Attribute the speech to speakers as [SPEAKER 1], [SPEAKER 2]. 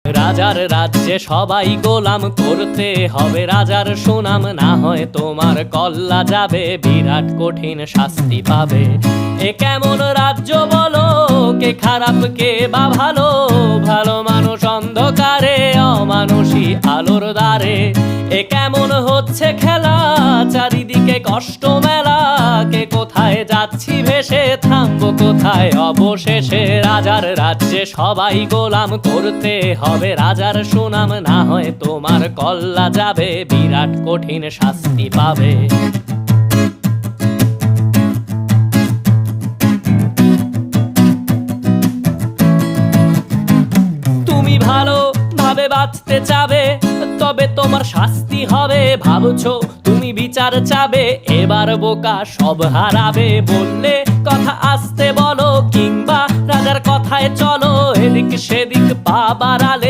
[SPEAKER 1] রাজার রাজ্যে সবাই গোলাম, করতে হবে রাজার সুনাম, না হয় তোমার কল্লা যাবে, বিরাট কঠিন শাস্তি পাবে। এ কেমন রাজ্য বলো, কে খারাপ কে বা ভালো, ভালো মানুষ অন্ধকারে, অমানুষী আলোর দ্বারে। এ কেমন হচ্ছে খেলা, চারিদিকে কষ্ট মেলা, কে কোথায় যাচ্ছি ভেসে, থামবো কোথায় অবশেষে। রাজার রাজ্যে সবাই গোলাম, করতে হবে রাজার সুনাম, না হয় তোমার কল্লা যাবে, বিরাট কঠিন শাস্তি পাবে। তুমি ভালো ভাবে বাঁচতে চাবে, তবে তোমার শাস্তি হবে। ভাবছো তুমি বিচার চাবে, এবার বোকা সব হারাবে। বললে কথা আসতে বলো, কিংবা রাজার কথায় চলো, এদিক সেদিক পা বাড়ালে